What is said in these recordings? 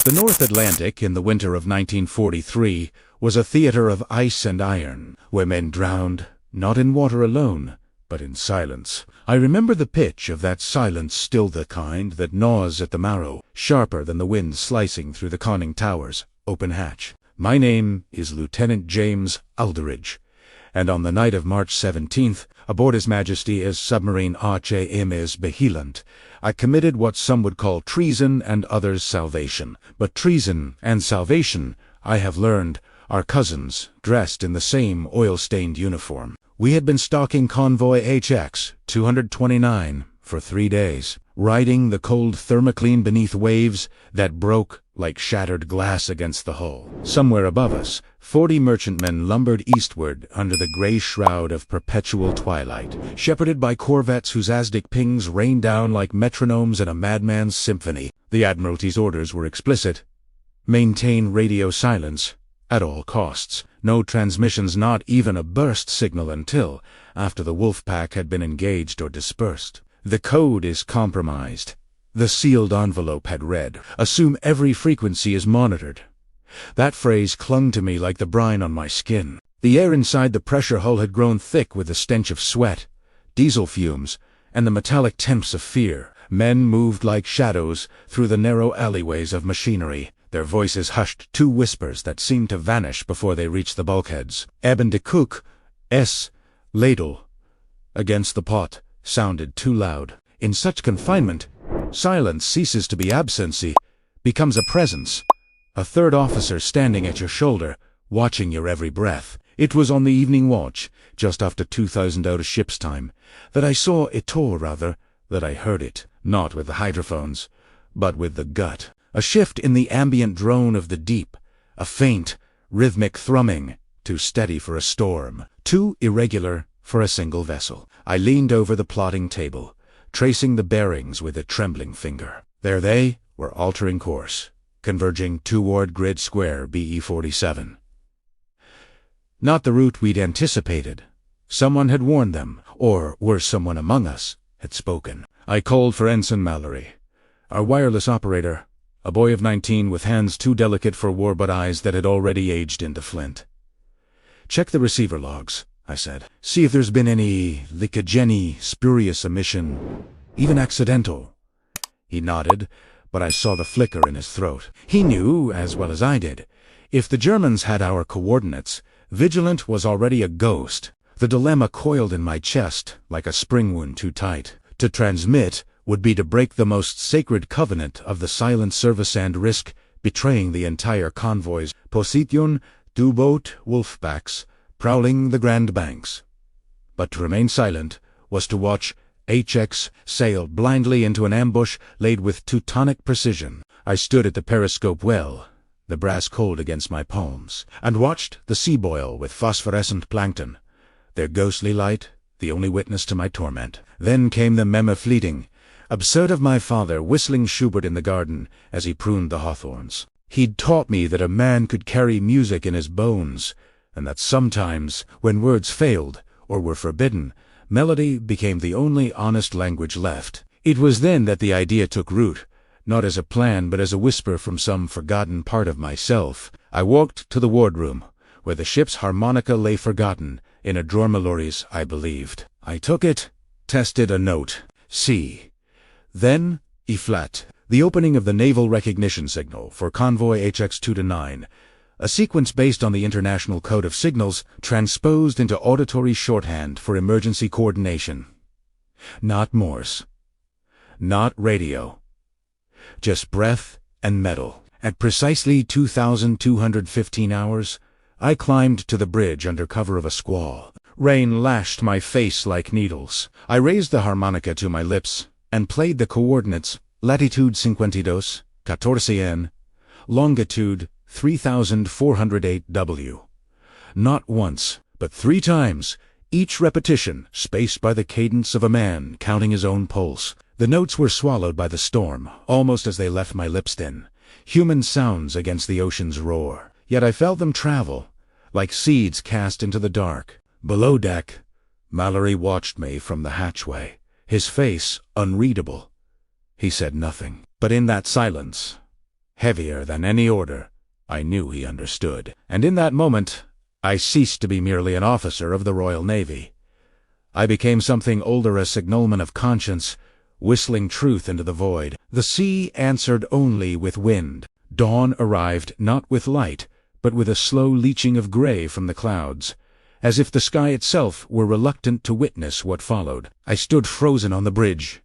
The North Atlantic in the winter of 1943 was a theater of ice and iron, where men drowned, not in water alone, but in silence. I remember the pitch of that silence, still the kind that gnaws at the marrow, sharper than the wind slicing through the conning towers, open hatch. My name is Lieutenant James Alderidge, and on the night of March 17th, aboard His Majesty's submarine HMS Vigilant, I committed what some would call treason and others salvation. But treason and salvation, I have learned, are cousins, dressed in the same oil-stained uniform. We had been stalking Convoy HX-229 for 3 days, riding the cold thermocline beneath waves that broke like shattered glass against the hull. Somewhere above us, 40 merchantmen lumbered eastward under the gray shroud of perpetual twilight, shepherded by corvettes whose Aztec pings rained down like metronomes in a madman's symphony. The Admiralty's orders were explicit: maintain radio silence at all costs. No transmissions, not even a burst signal until after the wolfpack had been engaged or dispersed. The code is compromised. The sealed envelope had read, assume every frequency is monitored. That phrase clung to me like the brine on my skin. The air inside the pressure hull had grown thick with the stench of sweat, diesel fumes, and the metallic temps of fear. Men moved like shadows through the narrow alleyways of machinery, their voices hushed to whispers that seemed to vanish before they reached the bulkheads. Eben de Kook, S. ladle, against the pot, sounded too loud. In such confinement, silence ceases to be absency, becomes a presence. A third officer standing at your shoulder, watching your every breath. It was on the evening watch, just after 2000 out of ship's time, that I saw it, or rather, that I heard it, not with the hydrophones, but with the gut. A shift in the ambient drone of the deep, a faint, rhythmic thrumming, too steady for a storm, too irregular for a single vessel. I leaned over the plotting table, tracing the bearings with a trembling finger. There they were, altering course, converging toward grid square BE-47. Not the route we'd anticipated. Someone had warned them, or worse, someone among us had spoken. I called for Ensign Mallory, our wireless operator, a boy of 19 with hands too delicate for war but eyes that had already aged into flint. "Check the receiver logs," I said. "See if there's been any leakage, any spurious emission, even accidental." He nodded, but I saw the flicker in his throat. He knew, as well as I did, if the Germans had our coordinates, Vigilant was already a ghost. The dilemma coiled in my chest like a spring wound too tight. To transmit would be to break the most sacred covenant of the silent service and risk betraying the entire convoy's position, two-boat wolfpacks prowling the Grand Banks. But to remain silent was to watch HX sail blindly into an ambush laid with Teutonic precision. I stood at the periscope well, the brass cold against my palms, and watched the sea boil with phosphorescent plankton, their ghostly light the only witness to my torment. Then came the memo fleeting, absurd of my father whistling Schubert in the garden as he pruned the hawthorns. He'd taught me that a man could carry music in his bones, and that sometimes, when words failed or were forbidden, melody became the only honest language left. It was then that the idea took root, not as a plan but as a whisper from some forgotten part of myself. I walked to the wardroom, where the ship's harmonica lay forgotten, in a dormitories, I believed. I took it, tested a note, C. Then, E-flat, the opening of the naval recognition signal for Convoy HX-229, a sequence based on the International Code of Signals transposed into auditory shorthand for emergency coordination. Not Morse. Not radio. Just breath and metal. At precisely 2,215 hours, I climbed to the bridge under cover of a squall. Rain lashed my face like needles. I raised the harmonica to my lips and played the coordinates: latitude 52, 14N, longitude 3,408 W. Not once, but 3 times, each repetition spaced by the cadence of a man counting his own pulse. The notes were swallowed by the storm, almost as they left my lips then, human sounds against the ocean's roar. Yet I felt them travel, like seeds cast into the dark. Below deck, Mallory watched me from the hatchway, his face unreadable. He said nothing, but in that silence, heavier than any order. I knew he understood, and in that moment I ceased to be merely an officer of the Royal Navy. I became something older, a signalman of conscience, whistling truth into the void. The sea answered only with wind. Dawn arrived not with light, but with a slow leaching of gray from the clouds, as if the sky itself were reluctant to witness what followed. I stood frozen on the bridge,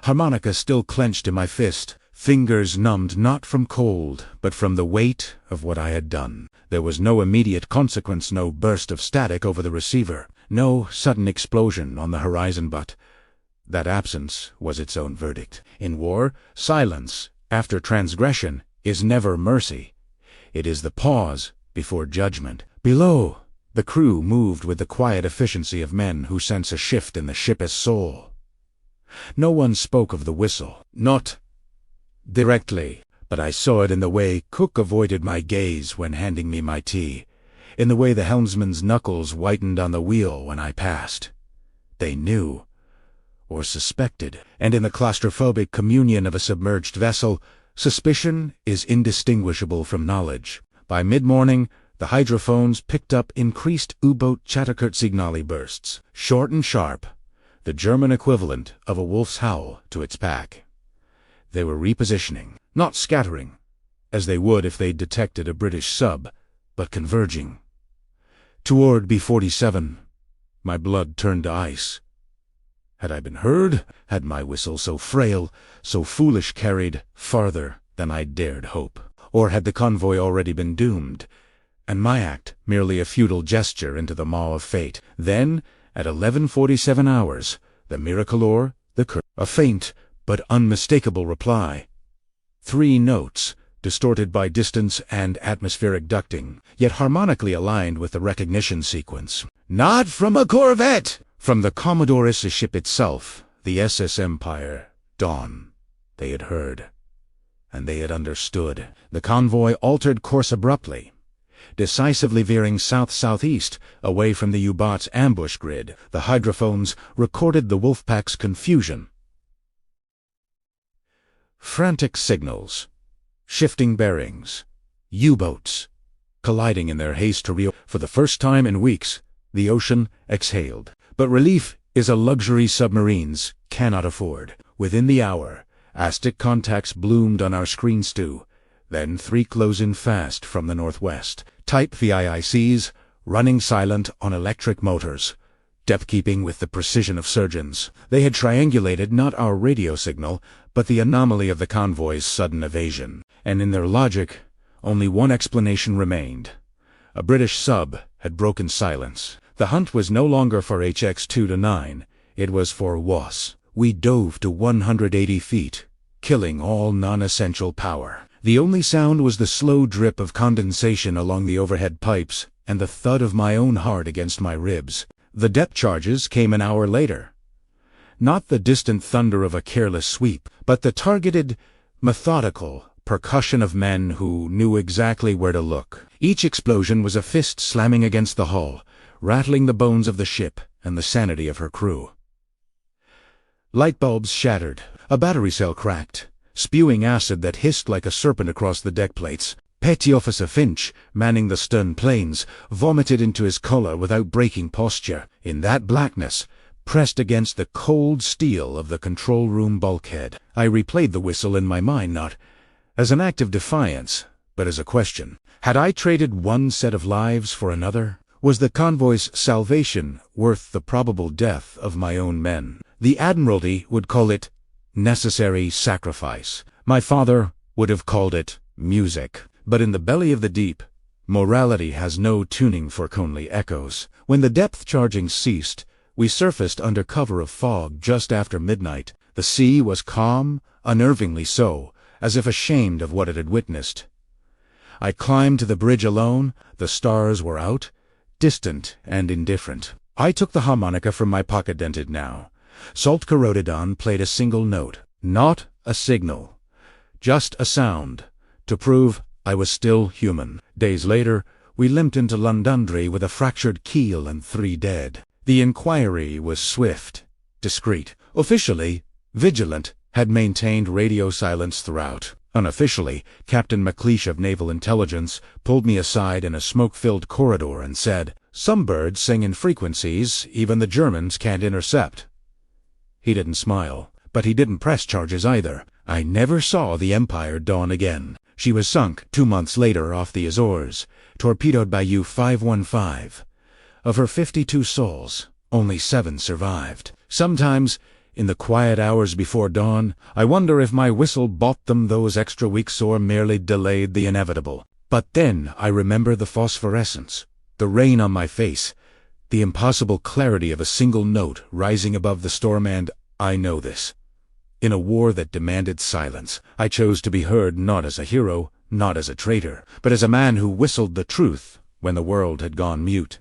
harmonica still clenched in my fist, fingers numbed not from cold, but from the weight of what I had done. There was no immediate consequence, no burst of static over the receiver, no sudden explosion on the horizon, but that absence was its own verdict. In war, silence, after transgression, is never mercy. It is the pause before judgment. Below, the crew moved with the quiet efficiency of men who sense a shift in the ship's soul. No one spoke of the whistle, not directly, but I saw it in the way Cook avoided my gaze when handing me my tea, in the way the helmsman's knuckles whitened on the wheel when I passed. They knew, or suspected, and in the claustrophobic communion of a submerged vessel, suspicion is indistinguishable from knowledge. By mid-morning, the hydrophones picked up increased U-boat Chatterkurt bursts, short and sharp, the German equivalent of a wolf's howl to its pack. They were repositioning, not scattering, as they would if they'd detected a British sub, but converging. Toward B-47, my blood turned to ice. Had I been heard? Had my whistle, so frail, so foolish, carried farther than I dared hope? Or had the convoy already been doomed, and my act merely a futile gesture into the maw of fate? Then, at 11:47 hours, the Miraculeur, the curse, a faint but unmistakable reply. 3 notes, distorted by distance and atmospheric ducting, yet harmonically aligned with the recognition sequence. Not from a corvette! From the Commodore's ship itself, the SS Empire, Dawn. They had heard, and they had understood. The convoy altered course abruptly, decisively veering south-southeast, away from the U-boat's ambush grid. The hydrophones recorded the wolfpack's confusion. Frantic signals, shifting bearings, U-boats, colliding in their haste to reopen. For the first time in weeks, the ocean exhaled. But relief is a luxury submarines cannot afford. Within the hour, Aztec contacts bloomed on our screen stew, then 3 close in fast from the northwest. Type VIICs, running silent on electric motors, depth-keeping with the precision of surgeons. They had triangulated not our radio signal, but the anomaly of the convoy's sudden evasion. And in their logic, only one explanation remained. A British sub had broken silence. The hunt was no longer for HX-229, it was for WAS. We dove to 180 feet, killing all non-essential power. The only sound was the slow drip of condensation along the overhead pipes and the thud of my own heart against my ribs. The depth charges came an hour later. Not the distant thunder of a careless sweep, but the targeted, methodical percussion of men who knew exactly where to look. Each explosion was a fist slamming against the hull, rattling the bones of the ship and the sanity of her crew. Light bulbs shattered, a battery cell cracked, spewing acid that hissed like a serpent across the deck plates. Petty Officer Finch, manning the stern planes, vomited into his collar without breaking posture. In that blackness, pressed against the cold steel of the control room bulkhead, I replayed the whistle in my mind, not as an act of defiance, but as a question. Had I traded one set of lives for another? Was the convoy's salvation worth the probable death of my own men? The Admiralty would call it necessary sacrifice. My father would have called it music. But in the belly of the deep, morality has no tuning for conely echoes. When the depth charging ceased, we surfaced under cover of fog just after midnight. The sea was calm, unnervingly so, as if ashamed of what it had witnessed. I climbed to the bridge alone. The stars were out, distant and indifferent. I took the harmonica from my pocket, dented now. Salt Corrodedon played a single note, not a signal, just a sound, to prove I was still human. Days later, we limped into Londonderry with a fractured keel and 3 dead. The inquiry was swift, discreet. Officially, Vigilant had maintained radio silence throughout. Unofficially, Captain McLeish of Naval Intelligence pulled me aside in a smoke-filled corridor and said, "Some birds sing in frequencies even the Germans can't intercept." He didn't smile, but he didn't press charges either. I never saw the Empire dawn again. She was sunk 2 months later off the Azores, torpedoed by U-515. Of her 52 souls, only 7 survived. Sometimes, in the quiet hours before dawn, I wonder if my whistle bought them those extra weeks or merely delayed the inevitable. But then I remember the phosphorescence, the rain on my face, the impossible clarity of a single note rising above the storm, and I know this. In a war that demanded silence, I chose to be heard not as a hero, not as a traitor, but as a man who whistled the truth when the world had gone mute.